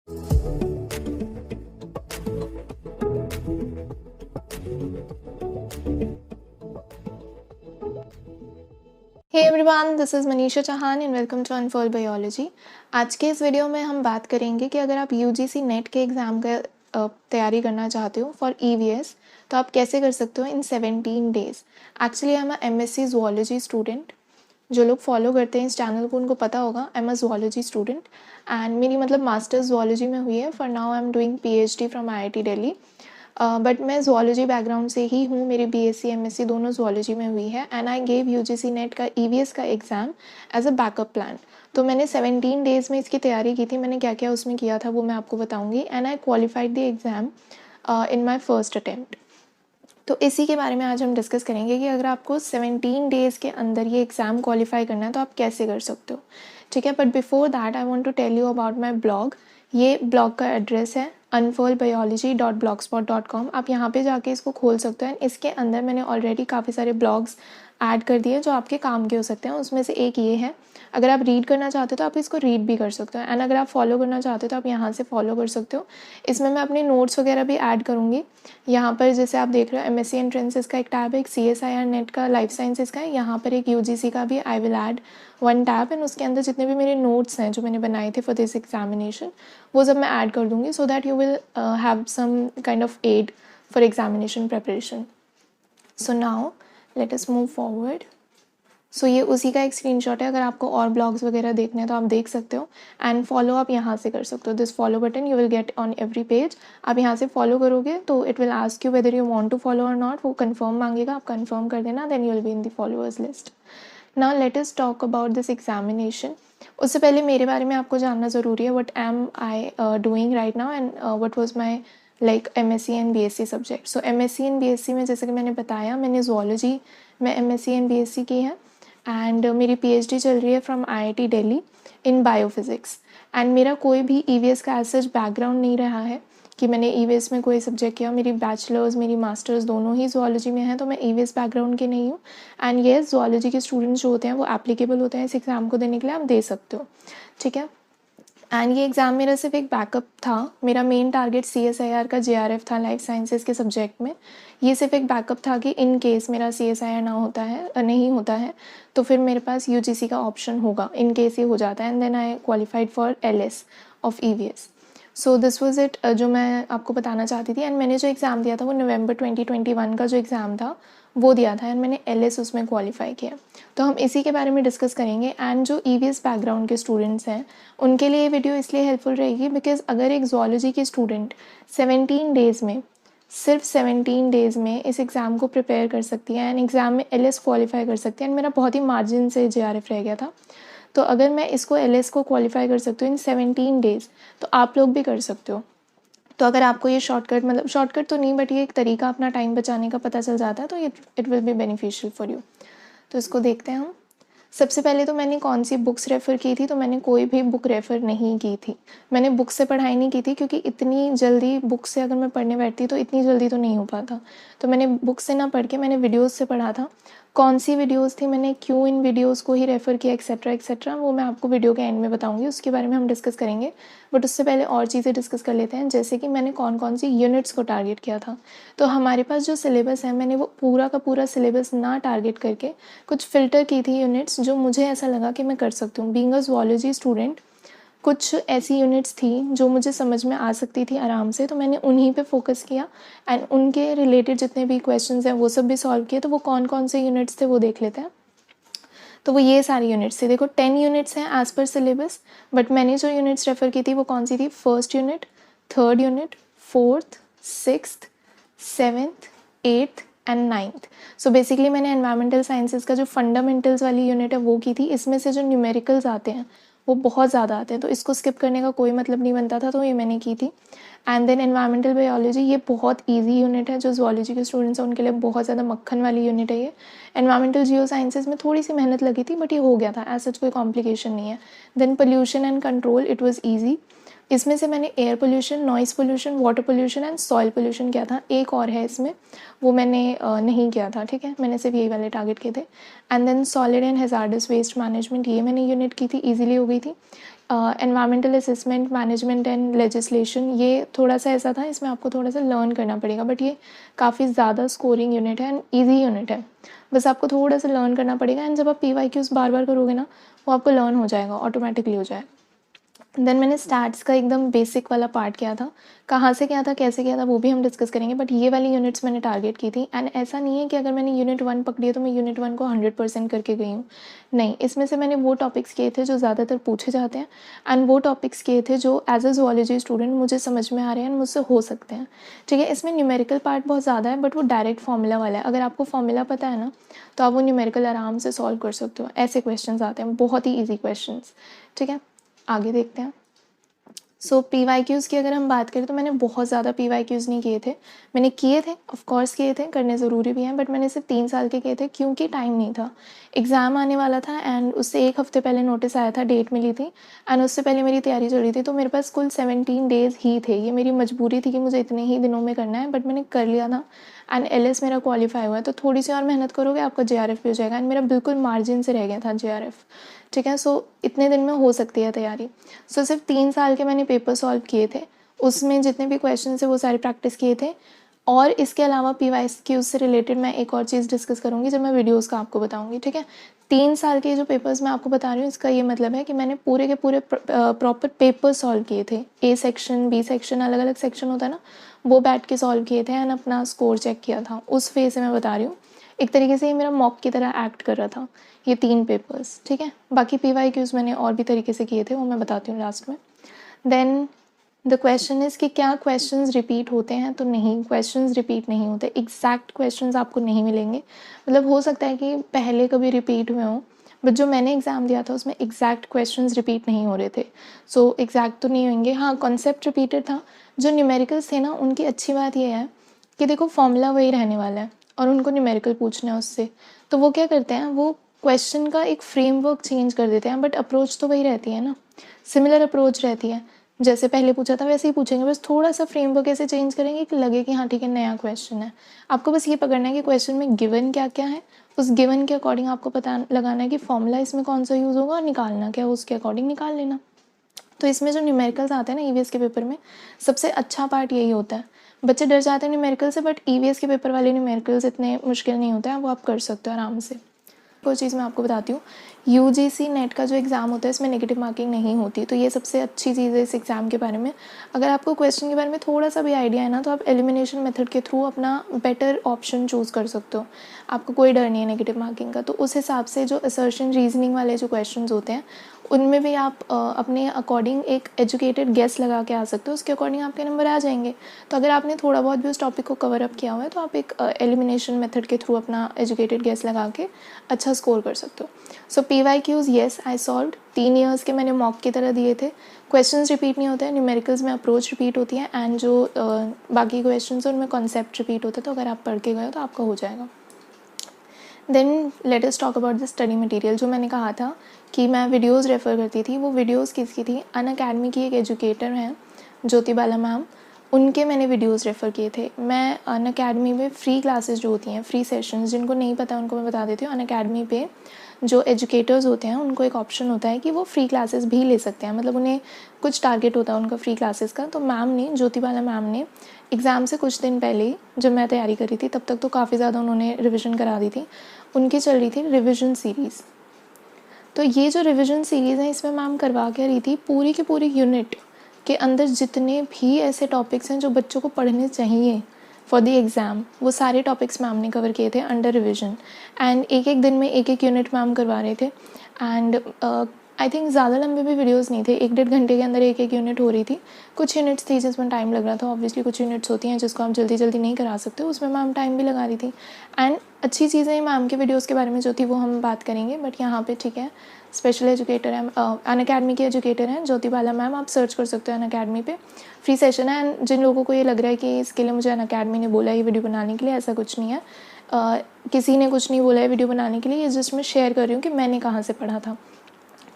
Hey everyone, this is Manisha Chauhan and welcome to unfold biology. आज के इस वीडियो में हम बात करेंगे कि अगर आप यूजीसी नेट के एग्ज़ाम का तैयारी करना चाहते हो फॉर ईवीएस तो आप कैसे कर सकते हो इन 17 days. Actually I am MSc zoology student. जो लोग फॉलो करते हैं इस चैनल को उनको पता होगा, I am a zoology student and मेरी मास्टर्स ज़ूलॉजी में हुई है। For now I am doing PhD from IIT Delhi. But मैं ज़ूलॉजी बैकग्राउंड से ही हूँ, मेरी बीएससी एमएससी दोनों ज़ूलॉजी में हुई है and I gave UGC NET का ईवीएस का exam as a backup plan. तो मैंने 17 डेज़ में इसकी तैयारी की थी। मैंने क्या क्या उसमें किया था वो मैं आपको बताऊँगी and I qualified the exam in my first attempt. तो इसी के बारे में आज हम डिस्कस करेंगे कि अगर आपको 17 डेज़ के अंदर ये एग्ज़ाम क्वालिफाई करना है तो आप कैसे कर सकते हो, ठीक है। But before that I want to tell you about my blog. ये ब्लॉग का एड्रेस है unfoldbiology.blogspot.com। आप यहाँ पे जाके इसको खोल सकते हैं। इसके अंदर मैंने ऑलरेडी काफ़ी सारे ब्लॉग्स ऐड कर दिए जो आपके काम के हो सकते हैं। उसमें से एक ये है, अगर आप रीड करना चाहते हो तो आप इसको रीड भी कर सकते हो एंड अगर आप फॉलो करना चाहते हो तो आप यहाँ से फॉलो कर सकते हो। इसमें मैं अपने नोट्स वगैरह भी ऐड करूँगी। यहाँ पर जैसे आप देख रहे हो एमएससी एंट्रेंसेस का एक टैब है, एक CSIR नेट का लाइफ साइंसेस का है, यहाँ पर एक यूजीसी का भी I will add one tab and उसके अंदर जितने भी मेरे नोट्स हैं जो मैंने बनाए थे फॉर दिस एग्जामिनेशन वो सब मैं ऐड कर दूँगी so that you will have some kind of aid for examination preparation. So now let us move forward. So ये उसी का एक स्क्रीनशॉट है। अगर आपको और ब्लॉग्स वगैरह देखने हैं तो आप देख सकते हो एंड फॉलो आप यहाँ से कर सकते हो। This follow button you will get on every page. आप यहाँ से फॉलो करोगे तो it will ask you whether you want to follow और नॉट। वो कंफर्म मांगेगा, आप कंफर्म कर देना, then you will be in the followers list. Now let us talk about this examination. उससे पहले मेरे बारे में आपको जानना ज़रूरी है, what am I doing right now and what was my like MSc and BSc subject. So MSc and BSc में जैसे कि मैंने बताया, मैंने ज़ूलॉजी में एमएससी एंड बीएससी की है एंड मेरी पीएचडी चल रही है from IIT Delhi in biophysics. And मेरा कोई भी ईवीएस का एज सच बैकग्राउंड नहीं रहा है कि मैंने ईवीएस में कोई सब्जेक्ट किया। मेरी बैचलर्स मेरी मास्टर्स दोनों ही ज़ूलॉजी में है, तो मैं ईवीएस बैकग्राउंड की नहीं हूँ। एंड ये ज़ूलॉजी के स्टूडेंट्स जो होते हैं वो एप्लीकेबल होते हैं इस एग्ज़ाम को देने के लिए, आप दे सकते हो, ठीक है। एंड ये एग्ज़ाम मेरा सिर्फ एक बैकअप था। मेरा मेन टारगेट CSIR का JRF था लाइफ साइंसेस के सब्जेक्ट में। ये सिर्फ एक बैकअप था कि इन केस मेरा CSIR ना होता है, नहीं होता है, तो फिर मेरे पास UGC का ऑप्शन होगा इन केस ये हो जाता है। And then I qualified for LS of EVS। So this was it जो मैं आपको बताना चाहती थी। एंड मैंने जो एग्ज़ाम दिया था वो नवंबर 2021 का जो एग्ज़ाम था वो दिया था एंड मैंने LS उसमें क्वालिफाई किया। तो हम इसी के बारे में डिस्कस करेंगे। एंड जो EVS बैकग्राउंड के स्टूडेंट्स हैं उनके लिए ये वीडियो इसलिए हेल्पफुल रहेगी बिकॉज अगर एक ज़ूलॉजी की स्टूडेंट 17 डेज़ में, सिर्फ 17 डेज़ में इस एग्ज़ाम को प्रिपेयर कर सकती है एंड एग्ज़ाम में LS क्वालिफाई कर सकती है, एंड मेरा बहुत ही मार्जिन से JRF रह गया था, तो अगर मैं इसको LS को क्वालिफाई कर सकती हूँ इन 17 डेज़ तो आप लोग भी कर सकते हो। तो अगर आपको ये शॉर्टकट, मतलब शॉर्टकट तो नहीं बट ये एक तरीका अपना टाइम बचाने का पता चल जाता है तो it will be beneficial for you. तो इसको देखते हैं हम। सबसे पहले तो मैंने कौन सी बुक्स रेफ़र की थी, तो मैंने कोई भी बुक रेफ़र नहीं की थी। मैंने बुक से पढ़ाई नहीं की थी क्योंकि इतनी जल्दी बुक से अगर मैं पढ़ने बैठती तो इतनी जल्दी तो नहीं हो पाता। तो मैंने बुक से ना पढ़ के मैंने वीडियोज़ से पढ़ा था। कौन सी वीडियोज़ थी, मैंने क्यों इन वीडियोज़ को ही रेफ़र किया, एक्सेट्रा वो मैं आपको वीडियो के एंड में बताऊँगी, उसके बारे में हम डिस्कस करेंगे। बट उससे पहले और चीज़ें डिस्कस कर लेते हैं, जैसे कि मैंने कौन सी यूनिट्स को टारगेट किया था। तो हमारे पास जो सिलेबस है मैंने वो पूरा का पूरा सिलेबस ना टारगेट करके कुछ फ़िल्टर की थी यूनिट्स जो मुझे ऐसा लगा कि मैं कर सकती हूँ। बीइंग अ ज़ूलॉजी स्टूडेंट कुछ ऐसी यूनिट्स थी जो मुझे समझ में आ सकती थी आराम से, तो मैंने उन्हीं पे फोकस किया एंड उनके रिलेटेड जितने भी क्वेश्चंस हैं वो सब भी सॉल्व किए। तो वो कौन से यूनिट्स थे वो देख लेते हैं। तो वो ये सारी यूनिट्स थी। देखो 10 यूनिट्स हैं एज़ पर सिलेबस, बट मैंने जो यूनिट्स रेफ़र की थी वो कौन सी थी, first unit, third unit, fourth, sixth, seventh, eighth and ninth. So basically मैंने एनवायरमेंटल साइंसेस का जो फंडामेंटल्स वाली यूनिट है वो की थी। इसमें से जो न्यूमेरिकल्स आते हैं वो बहुत ज़्यादा आते हैं, तो इसको स्किप करने का कोई मतलब नहीं बनता था, तो ये मैंने की थी। एंड देन एनवायरमेंटल बायोलॉजी, ये बहुत ईजी यूनिट है। जो ज़ूलॉजी के स्टूडेंट्स हैं उनके लिए बहुत ज़्यादा मक्खन वाली यूनिट है ये। एनवायरमेंटल जियो साइंसेज में थोड़ी सी मेहनत लगी थी बट ये हो गया था, एज सच कोई कॉम्प्लिकेशन नहीं है। Then pollution and control, it was easy. इसमें से मैंने air pollution, noise pollution, water pollution and soil pollution किया था। एक और है इसमें, वो मैंने नहीं किया था, ठीक है। मैंने सिर्फ यही वाले टारगेट किए थे। And then solid and hazardous waste management, ये मैंने यूनिट की थी, ईजिली हो गई थी। Environmental assessment, management and legislation, ये थोड़ा सा ऐसा था, इसमें आपको थोड़ा सा लर्न करना पड़ेगा, बट ये काफ़ी ज़्यादा स्कोरिंग यूनिट है एंड ईजी यूनिट है। बस आपको थोड़ा सा लर्न करना पड़ेगा, एंड जब आप PYQs बार बार करोगे ना, वो आपको लर्न हो जाएगा, ऑटोमेटिकली हो जाएगा। देन मैंने स्टैट्स का एकदम बेसिक वाला पार्ट किया था। कहाँ से किया था, कैसे किया था, वो भी हम डिस्कस करेंगे, बट ये वाली यूनिट्स मैंने टारगेट की थी। एंड ऐसा नहीं है कि अगर मैंने यूनिट 1 पकड़ी है तो मैं यूनिट 1 को 100% करके गई हूँ। नहीं, इसमें से मैंने वो टॉपिक्स किए थे जो ज़्यादातर पूछे जाते हैं, एंड वो टॉपिक्स किए थे जो एज अ ज़ूलॉजी स्टूडेंट मुझे समझ में आ रहे हैं एंड मुझसे हो सकते हैं, ठीक है। इसमें न्यूमेरिकल पार्ट बहुत ज़्यादा है, बट वो डायरेक्ट फॉर्मूला वाला है। अगर आपको फॉर्मूला पता है ना, तो आप वो न्यूमेरिकल आराम से सॉल्व कर सकते हो। ऐसे क्वेश्चन आते हैं, बहुत ही ईजी क्वेश्चन, ठीक है। आगे देखते हैं। सो PYQs की अगर हम बात करें तो मैंने बहुत ज़्यादा PYQs नहीं किए थे। मैंने किए थे, ऑफ कोर्स किए थे, करने ज़रूरी भी हैं, बट मैंने सिर्फ 3 साल के किए थे क्योंकि टाइम नहीं था। एग्ज़ाम आने वाला था एंड उससे 1 हफ़्ते पहले नोटिस आया था, डेट मिली थी, एंड उससे पहले मेरी तैयारी चल रही थी। तो मेरे पास कुल 17 डेज़ ही थे। ये मेरी मजबूरी थी कि मुझे इतने ही दिनों में करना है, बट मैंने कर लिया था। एंड LS मेरा क्वालिफाई हुआ है, तो थोड़ी सी और मेहनत करोगे आपका JRF भी हो जाएगा। एंड मेरा बिल्कुल मार्जिन से रह गया था JRF, ठीक है। सो इतने दिन में हो सकती है तैयारी। सो सिर्फ 3 साल के मैंने पेपर सॉल्व किए थे। उसमें जितने भी क्वेश्चन थे वो सारे प्रैक्टिस किए थे। और इसके अलावा PYQs से रिलेटेड मैं एक और चीज़ डिस्कस करूँगी जब मैं वीडियोज़ का आपको बताऊँगी, ठीक है। 3 साल के जो पेपर्स मैं आपको बता रही हूँ, इसका ये मतलब है कि मैंने पूरे के पूरे प्रॉपर पेपर सॉल्व किए थे। A सेक्शन, B सेक्शन, अलग अलग सेक्शन होता है ना, वो बैठ के सॉल्व किए थे एंड अपना स्कोर चेक किया था। उस वे से मैं बता रही हूँ। एक तरीके से ये मेरा मॉक की तरह एक्ट कर रहा था, ये 3 पेपर्स, ठीक है। बाकी PYQs मैंने और भी तरीके से किए थे, वो मैं बताती हूँ लास्ट में। देन द क्वेश्चन इज़ कि क्या क्वेश्चंस रिपीट होते हैं, तो नहीं, क्वेश्चंस रिपीट नहीं होते। एग्जैक्ट क्वेश्चंस आपको नहीं मिलेंगे। मतलब हो सकता है कि पहले कभी रिपीट हुए हों, बट जो मैंने एग्ज़ाम दिया था उसमें एग्जैक्ट क्वेश्चंस रिपीट नहीं हो रहे थे। सो एग्जैक्ट तो नहीं होंगे, हाँ कॉन्सेप्ट रिपीटेड था। जो न्यूमेरिकल्स थे ना, उनकी अच्छी बात यह है कि देखो फॉर्मूला वही रहने वाला है और उनको न्यूमेरिकल पूछना है उससे, तो वो क्या करते हैं, वो क्वेश्चन का एक फ्रेमवर्क चेंज कर देते हैं, बट अप्रोच तो वही रहती है ना, सिमिलर अप्रोच रहती है। जैसे पहले पूछा था वैसे ही पूछेंगे, बस थोड़ा सा फ्रेमवर्क ऐसे चेंज करेंगे कि लगे कि हाँ ठीक है, नया क्वेश्चन है। आपको बस ये पकड़ना है कि क्वेश्चन में गिवन क्या क्या है, उस गिवन के अकॉर्डिंग आपको पता लगाना है कि फॉर्मूला इसमें कौन सा यूज़ होगा और निकालना क्या, उसके अकॉर्डिंग निकाल लेना। तो इसमें जो न्यूमेरिकल्स आते हैं ना EVS के पेपर में, सबसे अच्छा पार्ट यही होता है। बच्चे डर जाते हैं न्यूमेरिकल से, बट EVS के पेपर वाले न्यूमेरिकल्स इतने मुश्किल नहीं होते हैं, वो आप कर सकते हो आराम से। कोई चीज़ मैं आपको बताती हूँ, UGC नेट का जो एग्ज़ाम होता है इसमें नेगेटिव मार्किंग नहीं होती, तो ये सबसे अच्छी चीज़ है इस एग्ज़ाम के बारे में। अगर आपको क्वेश्चन के बारे में थोड़ा सा भी आइडिया है ना, तो आप एलिमिनेशन मेथड के थ्रू अपना बेटर ऑप्शन चूज़ कर सकते हो। आपको कोई डर नहीं है नेगेटिव मार्किंग का। तो उस हिसाब से जो असर्शन रीजनिंग वाले जो क्वेश्चन होते हैं, उनमें भी आप अपने अकॉर्डिंग एक एजुकेटेड गेस लगा के आ सकते हो, उसके अकॉर्डिंग आपके नंबर आ जाएंगे। तो अगर आपने थोड़ा बहुत भी उस टॉपिक को कवर अप किया हुआ है, तो आप एक एलिमिनेशन मेथड के थ्रू अपना एजुकेटेड गेस लगा के अच्छा स्कोर कर सकते हो। सो PYQs yes I solved. 3 years के मैंने मॉक की तरह दिए थे। क्वेश्चंस रिपीट नहीं होते हैं, न्यूमेरिकल्स में अप्रोच रिपीट होती है, एंड जो बाकी क्वेश्चंस हैं उनमें कॉन्सेप्ट रिपीट होता है। तो अगर आप पढ़ के गए हो तो आपका हो जाएगा। Then let us talk about the study material. जो मैंने कहा था कि मैं वीडियोज़ रेफ़र करती थी, वो वीडियोज़ किसकी थी, अनअकैडमी की एक एजुकेटर हैं ज्योति बाला मैम, उनके मैंने वीडियोज़ रेफ़र किए थे। मैं अनअकैडमी में फ्री क्लासेस जो होती हैं, फ्री सेशंस, जिनको नहीं पता उनको मैं बता देती हूँ। अनअकैडमी पे जो एजुकेटर्स होते हैं उनको एक ऑप्शन होता है कि वो फ्री क्लासेस भी ले सकते हैं, मतलब उन्हें कुछ टारगेट होता है उनका फ्री क्लासेस का। तो मैम ने, ज्योति बाला मैम ने, एग्ज़ाम से कुछ दिन पहले ही, जब मैं तैयारी कर रही थी तब तक तो काफ़ी ज़्यादा उन्होंने रिविज़न करा दी थी, उनकी चल रही थी रिविज़न सीरीज़। तो ये जो रिविज़न सीरीज़ है, इसमें मैम करवा क्या रही थी, पूरी की पूरी यूनिट के अंदर जितने भी ऐसे टॉपिक्स हैं जो बच्चों को पढ़ने चाहिए फॉर द एग्ज़ाम, वो सारे टॉपिक्स मैम ने कवर किए थे अंडर रिविज़न। एंड एक एक दिन में एक एक यूनिट मैम करवा रहे थे। एंड आई थिंक ज़्यादा लंबे भी वीडियोज़ नहीं थे, 1-1.5 घंटे के अंदर एक एक यूनिट हो रही थी। कुछ यूनिट्स थी जिसमें टाइम लग रहा था, ऑब्वियसली कुछ यूनिट्स होती हैं जिसको आप जल्दी जल्दी नहीं करा सकते, उसमें मैम टाइम भी लगा रही थी। एंड अच्छी चीज़ें मैम के वीडियोज़ के बारे में जो थी वो हम बात करेंगे, बट यहाँ पे ठीक है, स्पेशल एजुकेटर हैं, अनअकैडमी के एजुकेटर हैं ज्योति बाला मैम, आप सर्च कर सकते हो अनअकैडमी पे, फ्री सेशन है। एंड जिन लोगों को ये लग रहा है कि इसके लिए मुझे अनअकैडमी ने बोला ये वीडियो बनाने के लिए, ऐसा कुछ नहीं है। किसी ने कुछ नहीं बोला है वीडियो बनाने के लिए, ये जस्ट मैं शेयर कर रही हूँ कि मैंने कहाँ से पढ़ा था।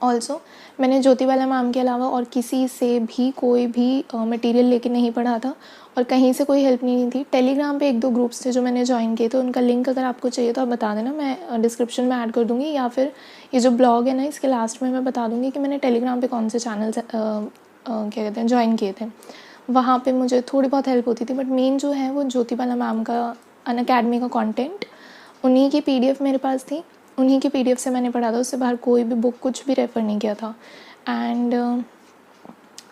ऑल्सो मैंने ज्योतिबाला मैम के अलावा और किसी से भी कोई भी मटेरियल लेके नहीं पढ़ा था और कहीं से कोई हेल्प नहीं थी। टेलीग्राम पे 1-2 ग्रुप्स थे जो मैंने ज्वाइन किए थे, उनका लिंक अगर आपको चाहिए तो आप बता देना, मैं डिस्क्रिप्शन में ऐड कर दूँगी, या फिर ये जो ब्लॉग है ना इसके लास्ट में मैं बता दूँगी कि मैंने टेलीग्राम पे कौन से चैनल्स क्या कहते हैं ज्वाइन किए थे। वहाँ पे मुझे थोड़ी बहुत हेल्प होती थी, बट मेन जो है वो ज्योतिबाला मैम का अनअकैडमी का कंटेंट, उन्हीं की पीडीएफ मेरे पास थी, उन्हीं की पीडीएफ से मैंने पढ़ा था, उससे बाहर कोई भी बुक कुछ भी रेफ़र नहीं किया था। एंड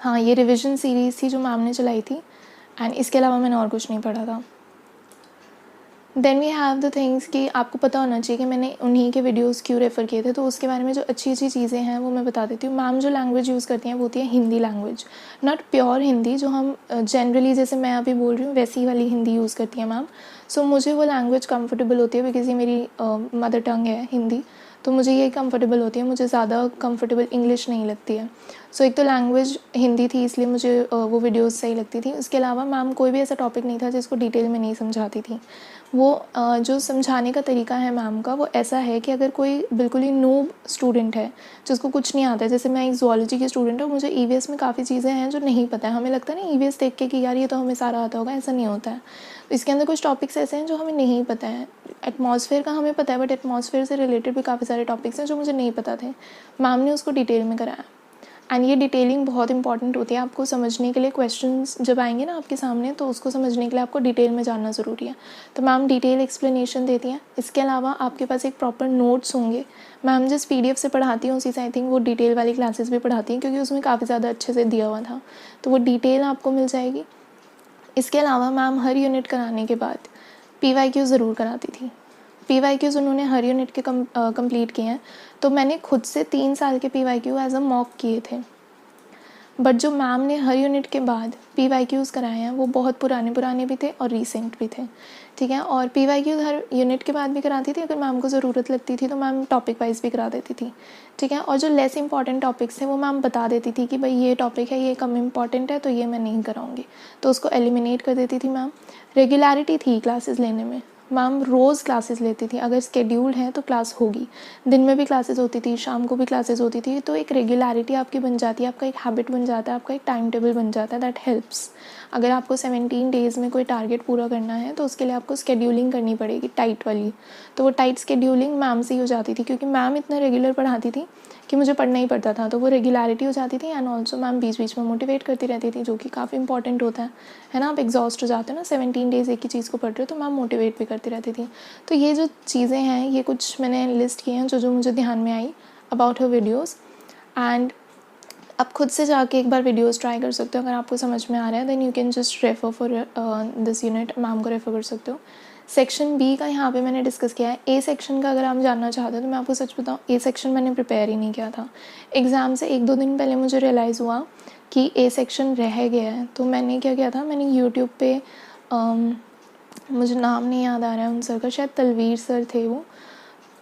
हाँ, ये रिविज़न सीरीज़ थी जो मैम ने चलाई थी, एंड इसके अलावा मैंने और कुछ नहीं पढ़ा था। Then we have the things कि आपको पता होना चाहिए कि मैंने उन्हीं के वीडियोस क्यों रेफ़र किए थे, तो उसके बारे में जो अच्छी चीज़ें हैं वो मैं बता देती हूँ। मैम जो लैंग्वेज यूज़ करती हैं वो होती है Hindi language, not pure Hindi जो हम जनरली जैसे मैं अभी बोल रही हूँ वैसी वाली हिंदी यूज़ करती हैं मैम। सो मुझे वो लैंग्वेज कंफर्टेबल होती है बिकॉज़ ये मेरी मदर टंग है हिंदी, तो मुझे ये कंफर्टेबल होती है, मुझे ज़्यादा कंफर्टेबल इंग्लिश नहीं लगती है। सो एक तो लैंग्वेज हिंदी थी इसलिए मुझे वो वीडियोस सही लगती थी। उसके अलावा मैम कोई भी ऐसा टॉपिक नहीं था जिसको डिटेल में नहीं समझाती थी। वो जो समझाने का तरीका है मैम का वो ऐसा है कि अगर कोई बिल्कुल ही नूब स्टूडेंट है जिसको कुछ नहीं आता है, जैसे मैं एक ज़ूलॉजी की स्टूडेंट हूँ, मुझे ईवीएस में काफ़ी चीज़ें हैं जो नहीं पता है। हमें लगता है ना ईवीएस देख के कि यार ये तो हमें सारा आता होगा, ऐसा नहीं होता है। इसके अंदर कुछ टॉपिक्स ऐसे हैं जो हमें नहीं पता है। एटमॉस्फेयर का हमें पता है, बट एटमॉस्फेयर से रिलेटेड भी काफ़ी सारे टॉपिक्स हैं जो मुझे नहीं पता थे। मैम ने उसको डिटेल में कराया, एंड ये डिटेलिंग बहुत इंपॉर्टेंट होती है आपको समझने के लिए। क्वेश्चंस जब आएंगे ना आपके सामने तो उसको समझने के लिए आपको डिटेल में जानना ज़रूरी है। तो मैम डिटेल एक्सप्लेनेशन देती हैं। इसके अलावा आपके पास एक प्रॉपर नोट्स होंगे। मैम जिस पीडीएफ से पढ़ाती हैं उसी से आई थिंक वो डिटेल वाली क्लासेस भी पढ़ाती हैं, क्योंकि उसमें काफ़ी ज़्यादा अच्छे से दिया हुआ था, तो वो डिटेल आपको मिल जाएगी। इसके अलावा मैम हर यूनिट कराने के बाद पीवाईक्यू ज़रूर कराती थी। पीवाईक्यूज़ उन्होंने हर यूनिट के कंप्लीट किए हैं, तो मैंने खुद से 3 साल के पीवाईक्यू एज अ मॉक किए थे। बट जो मैम ने हर यूनिट के बाद पीवाईक्यूज़ कराए हैं वो बहुत पुराने भी थे और रीसेंट भी थे, ठीक है। और पीवाईक्यूज़ हर यूनिट के बाद भी कराती थी, अगर मैम को ज़रूरत लगती थी तो मैम टॉपिक वाइज भी करा देती थी, ठीक है। और जो लेस इंपॉर्टेंट टॉपिक्स थे वो मैम बता देती थी कि भाई ये टॉपिक है, ये कम इंपॉर्टेंट है, तो ये मैं नहीं कराऊँगी, तो उसको एलिमिनेट कर देती थी मैम। रेगुलरिटी थी क्लासेस लेने में, मैम रोज़ क्लासेस लेती थी। अगर स्केड्यूल है तो क्लास होगी, दिन में भी क्लासेस होती थी, शाम को भी क्लासेस होती थी, तो एक रेगुलरिटी आपकी बन जाती है, आपका एक हैबिट बन जाता है, आपका एक टाइम टेबल बन जाता है। That helps. अगर आपको 17 डेज़ में कोई टारगेट पूरा करना है तो उसके लिए आपको स्केड्यूलिंग करनी पड़ेगी टाइट वाली, तो वो टाइट स्केड्यूलिंग मैम से ही हो जाती थी, क्योंकि मैम इतना रेगुलर पढ़ाती थी कि मुझे पढ़ना ही पड़ता था, तो वो रेगुलरिटी हो जाती थी। एंड ऑल्सो मैम बीच बीच में मोटिवेट करती रहती थी, जो कि काफ़ी इंपॉर्टेंट होता है ना। आप एग्जॉस्ट हो जाते हो ना 17 डेज़ एक ही चीज़ को पढ़ रहे हो, तो मैम मोटिवेट भी करती रहती थी। तो ये जो चीज़ें हैं ये कुछ मैंने लिस्ट की हैं जो मुझे ध्यान में आई अबाउट हर वीडियोज़। एंड आप खुद से जाके एक बार वीडियोज़ ट्राई कर सकते हो, अगर आपको समझ में आ रहा है then you can just refer for this unit, ma'am को रेफ़र कर सकते हो। सेक्शन बी का यहाँ पे मैंने डिस्कस किया है। ए सेक्शन का अगर आप जानना चाहते हो तो मैं आपको सच बताऊँ, ए सेक्शन मैंने प्रिपेयर ही नहीं किया था। एग्ज़ाम से 1-2 दिन पहले मुझे रियलाइज़ हुआ कि ए सेक्शन रह गया है, तो मैंने क्या किया था, मैंने यूट्यूब पे मुझे नाम नहीं याद आ रहा है उन सर का, शायद तलवीर सर थे वो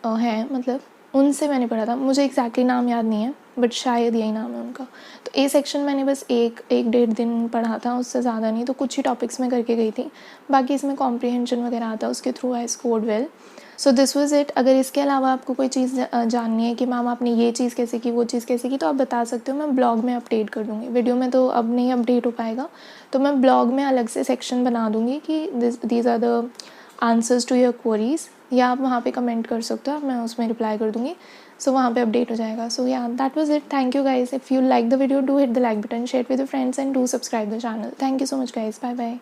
हैं, मतलब उनसे मैंने पढ़ा था। मुझे एग्जैक्टली नाम याद नहीं है बट शायद यही नाम है उनका। तो ए सेक्शन मैंने बस 1-1.5 दिन पढ़ा था, उससे ज़्यादा नहीं, तो कुछ ही टॉपिक्स में करके गई थी। बाकी इसमें कॉम्प्रिहेंशन वगैरह आता है, उसके through I scored well. So this was it. अगर इसके अलावा आपको कोई चीज़ जाननी है कि मैम आपने ये चीज़ कैसे की, वो चीज़ कैसे की, तो आप बता सकते हो, मैं ब्लॉग में अपडेट कर दूँगी। वीडियो में तो अब नहीं अपडेट हो पाएगा, तो मैं ब्लॉग में अलग से सेक्शन बना दूँगी कि these are the answers to your queries, या आप वहाँ पे कमेंट कर सकते हो, मैं उसमें रिप्लाई कर दूँगी। सो वहाँ पे अपडेट हो जाएगा। So yeah that was it. Thank you guys. If you like the video do hit the like button, share with your friends and do subscribe the channel. Thank you so much guys. Bye bye.